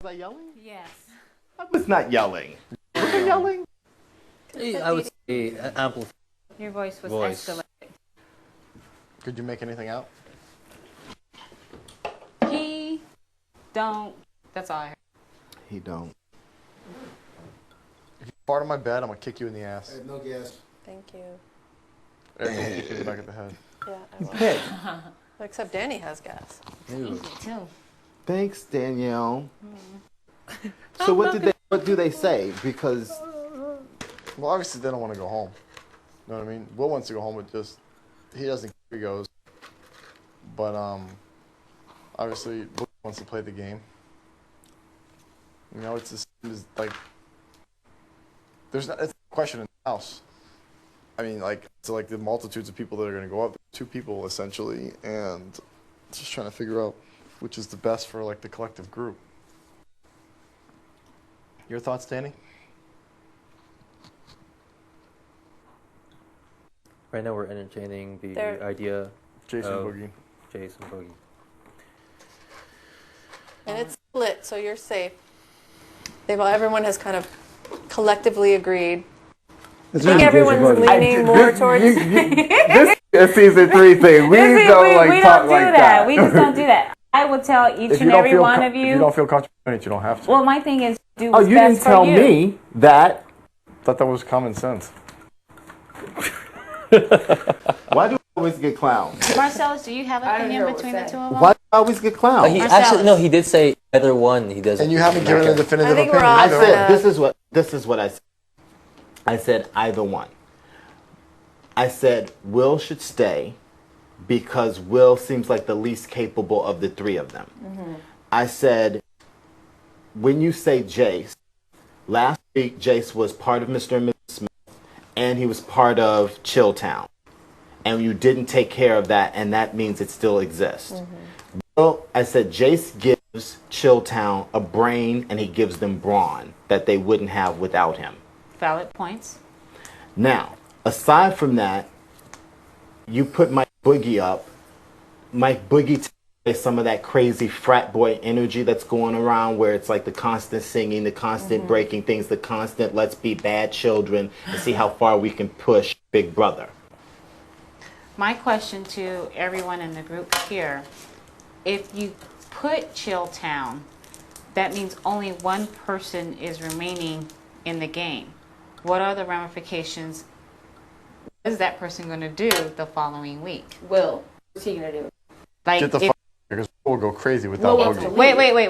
Was I yelling? Yes. I was not yelling. Was I yelling? I would say amplified. Your voice was escalated. Could you make anything out? He don't. That's all I heard. He don't. If you fart on my bed, I'm gonna kick you in the ass. I have no gas. Thank you. And I'll kick you in the back of the head. Yeah, I will. Hey. Except Danny has gas. Me too. Thanks, Danielle. So what do they say? Because Well, obviously they don't want to go home. You know what I mean? Will wants to go home, but just he doesn't care if he goes. But obviously Will wants to play the game. You know, it's like it's a question in the house. I mean, like so, like the multitudes of people that are going to go up. 2 people essentially, and just trying to figure out which is the best for like the collective group. Your thoughts, Danny? Right now we're entertaining the They're- idea Jason of Boogie. Jason Boogie. And it's split, so you're safe. Everyone has kind of collectively agreed. I think everyone's leaning more towards... this is season 3 thing. We don't we talk don't do like that. We just don't do that. I will tell each and every one of If you you. don't feel comfortable doing it, you don't have to. Well, my thing is do Oh, what's you best didn't tell for you. me that. I thought that was common sense. Why do I always get clowned? Marcellas, do you have an opinion between the two of them? Why do I always get clowned? He Marcellas. actually no, he did say either one. He doesn't. And you haven't given a definitive I think opinion we're all I either. said this is what I said. I said either one. I said Will should stay because Will seems like the least capable of the 3 of them. Mm-hmm. I said when you say Jase, last week Jase was part of Mr. and Mrs. Smith and he was part of Chilltown. And you didn't take care of that, and that means it still exists. Mm-hmm. Well, I said Jase gives Chilltown a brain and he gives them brawn that they wouldn't have without him. Valid points. Now, aside from that, you put Mike Boogie up. Mike Boogie takes some of that crazy frat boy energy that's going around where it's like the constant singing, the constant breaking things, the constant let's be bad children and see how far we can push Big Brother. My question to everyone in the group here, if you put Chilltown, that means only one person is remaining in the game. What are the ramifications? What is that person going to do the following week? Will. What's he going to do? Like, Get the if, fuck because we'll go crazy without Will wants Boogie. to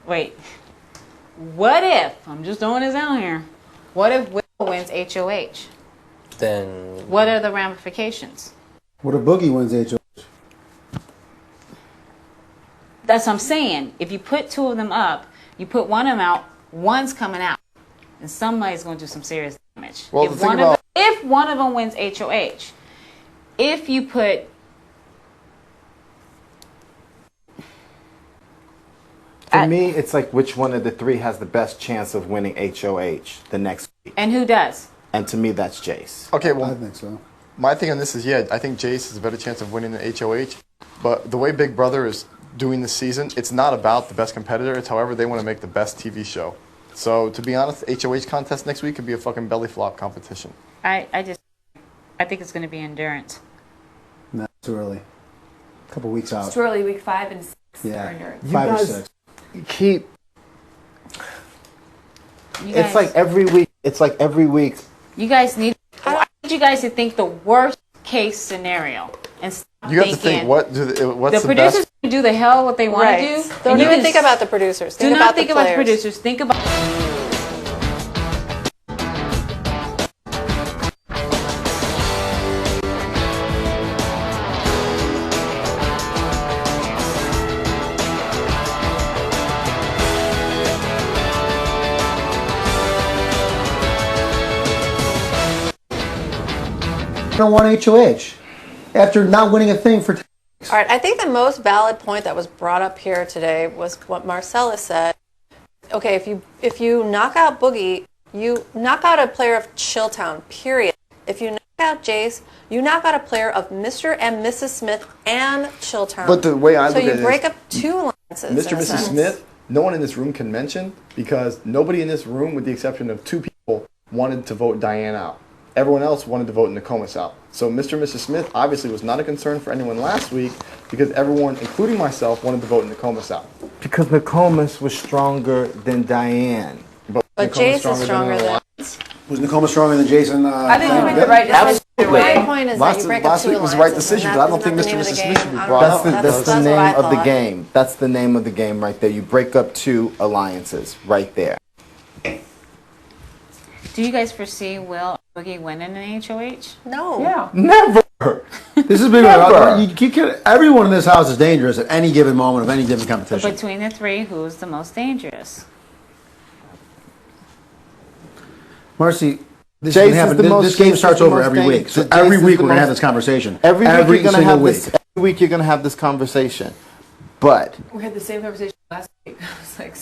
wait. What if, I'm just throwing this out here, what if Will wins HOH? Then What are the ramifications? What if Boogie wins HOH? That's what I'm saying. If you put 2 of them up, you put one of them out, one's coming out. And somebody's going to do some serious damage. Well, if, the thing one about- of them, if one of them wins HOH, if you put... For me, it's like which one of the 3 has the best chance of winning HOH the next week. And who does? And to me, that's Jase. Okay, I well, think so. my thing on this is, I think Jace has a better chance of winning the HOH. But the way Big Brother is doing this season, it's not about the best competitor. It's however they want to make the best TV show. So, to be honest, the HOH contest next week could be a fucking belly flop competition. I think it's going to be endurance. No, too early. A couple weeks out. It's too early, week 5 and 6. Yeah. for endurance. You 5 or guys 6. keep... You It's like every week. You guys need... I need you guys to think the worst case scenario. And stop You have to thinking, think, what's the the producers best? can do the hell what they want Right. to do. Don't and you even can think about the producers. Do Think not about think the about the players. producers. Think about... Don't want HOH after not winning a thing for. All right, I think the most valid point that was brought up here today was what Marcellas said. Okay, if you knock out Boogie, you knock out a player of Chilltown, period. If you knock out Jase, you knock out a player of Mr. and Mrs. Smith and Chilltown. But the way I so look you at it break is up 2 alliances. Mr. in and a Mrs. sense. Smith no one in this room can mention because nobody in this room, with the exception of 2 people, wanted to vote Diane out. Everyone else wanted to vote Nokomis out. So Mr. and Mrs. Smith obviously was not a concern for anyone last week because everyone, including myself, wanted to vote Nokomis out. Because Nokomis was stronger than Diane. But Nokomis Jase is stronger than. Was Nakoma stronger than Jason? I think you made the right decision. My point is that you break up Last 2 week was the right alliances, decision, and but I don't that think is Mr. not and the Mrs. name Smith of should the be game. brought up. That's the what name I of the thought. game. That's the name of the game right there. You break up 2 alliances right there. Do you guys foresee Will or Boogie winning an HOH? No. Yeah. Never. This is big. Never. Everyone in this house is dangerous at any given moment of any given competition. Between the 3, who's the most dangerous? Marcy, this, Jace can happen. is the most- This game Jace starts is the over most every week. So dangerous. Jace every is week the we're gonna have most- this conversation. Every week you're gonna single have week. this. Every week you're gonna have this conversation. But We had the same conversation last week. I was like,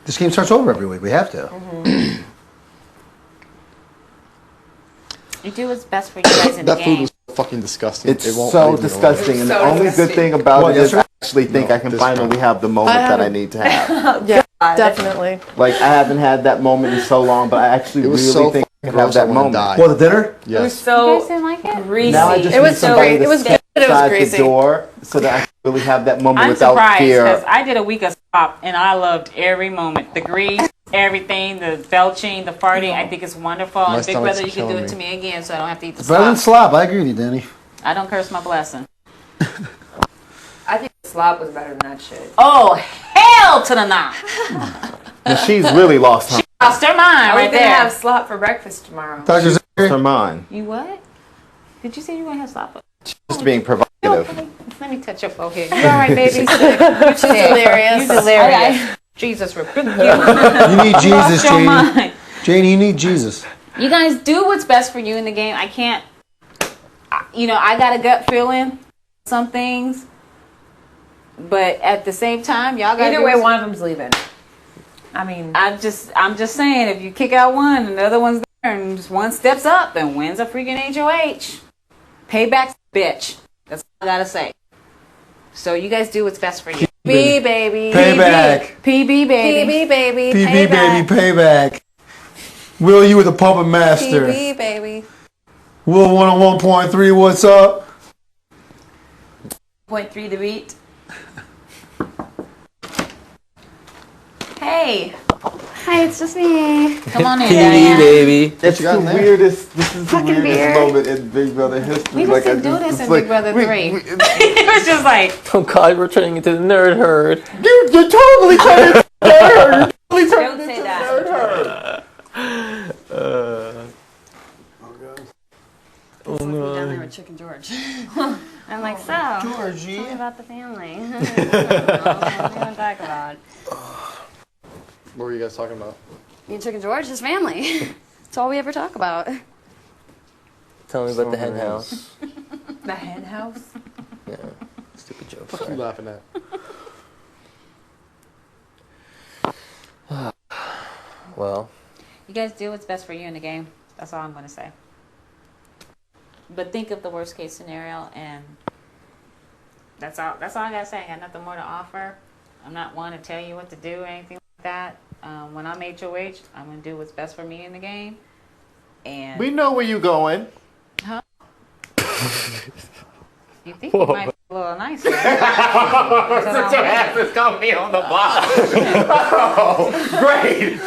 This game starts over every week. We have to. You do what's best for you guys in the That food game. was fucking disgusting. it's It won't so leave me alone. disgusting, and the So only good disgusting. thing about What, it is I yesterday? actually think No, I can this finally time. have the moment that I haven't- need to have. Yeah, definitely. Like I haven't had that moment in so long, but I actually It was really so think I fucking can have gross, I that wanna moment. die. Well, the dinner. it was Yes. You so guys didn't like it? greasy. Now I just It was need somebody great. to It was step good. It was outside greasy. the door so that I can really have that moment I'm without surprised because fear. I did a week of stop and I loved every moment. The grease, everything, the belching, the farting. I think it's wonderful. My And Big stomach's Brother, you can do killing it to me. me again, so I don't have to eat the Better than slop. slop. I agree with you, Danny. I don't curse my blessing. I think the slop was better than that shit. Oh hell to the nah! And she's really lost her, Lost her mind I was right gonna there. have slop for breakfast tomorrow. Dr. Zachary? her mind. You what? Did you say you were gonna have slop? Just being provocative. Let me touch your forehead. You all right, baby? She's hilarious. You delirious. Jesus rebuke you. You need Jesus, Lost your Janie. mind. Janie, you need Jesus. You guys do what's best for you in the game. I can't, I got a gut feeling, some things, but at the same time, y'all got. Either way, one of them's leaving. I mean, I'm just saying, if you kick out one and the other one's there, and just one steps up and wins a freaking HOH, payback's a bitch. That's all I gotta say. So you guys do what's best for you. B baby. Payback. PB baby. PB baby. PB Payback. baby, payback. Will, you with the pumping master. PB baby. Will 101.3, what's up? 0.3 the beat. Hey, Hi, it's just me. Come on in, Kitty, Diane. baby. It's you got the in there? weirdest. This is the Fucking weirdest beer. moment in Big Brother history. We just didn't do this in Big Brother 3. It was just like, Oh God, we're turning into the nerd herd. You're totally turning into a nerd. You're totally don't turning say into a that. nerd herd. It's like me down there with Chicken George. I'm like, so, tell me about the family. What do you want to talk about? What were you guys talking about? Me and Chicken George, his family. That's all we ever talk about. Tell me about the hen house. the hen house. Yeah, stupid joke. What are you laughing at? Well, you guys do what's best for you in the game. That's all I'm going to say. But think of the worst case scenario, and that's all I got to say. I got nothing more to offer. I'm not one to tell you what to do or anything like that. When I'm HOH, I'm going to do what's best for me in the game. And We know where you going. you think you might be a little nicer. Ass is gonna be on the block. Oh, great.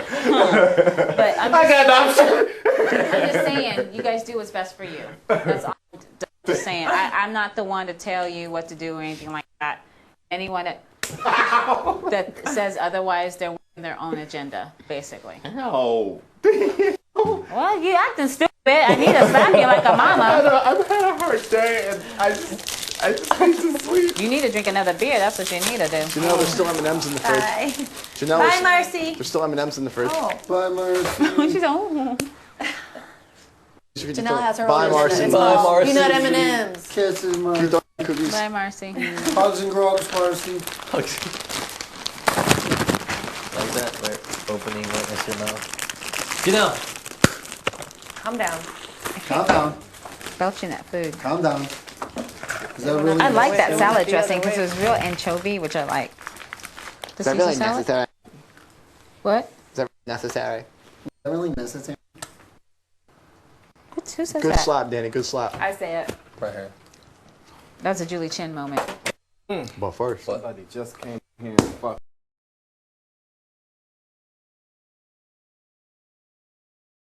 But I'm I got an option. I'm just saying, you guys do what's best for you. That's all I'm just saying. I'm not the one to tell you what to do or anything like that. Anyone that says otherwise, they're working their own agenda, basically. No. Well, you acting stupid. I need to slap you like a mama. I've had a hard day, and I just need to sleep. You need to drink another beer. That's what you need to do. Janelle, there's still M&Ms in the fridge. Bye. Janelle, Bye, Marcy. there's still M&Ms in the fridge. Oh, Bye, Marcy. She's oh. Janelle has her Bye, own Marcy. agenda. Bye, It's called Marcy. Peanut M&Ms. Kisses, Keep Marcy. throwing cookies. Bye, Marcy. Hugs and grogs, Marcy. like that, right? Opening right next to your mouth. You know. calm down. Calm down. Belching that food. Calm down. I like that salad dressing because it was real anchovy, which I like. Is that really necessary? What? Is that necessary? Is that really necessary? Who says Good that? slap, Danny. Good slap. I say it. Right here. That's a Julie Chen moment. But first. Somebody just came here and fucked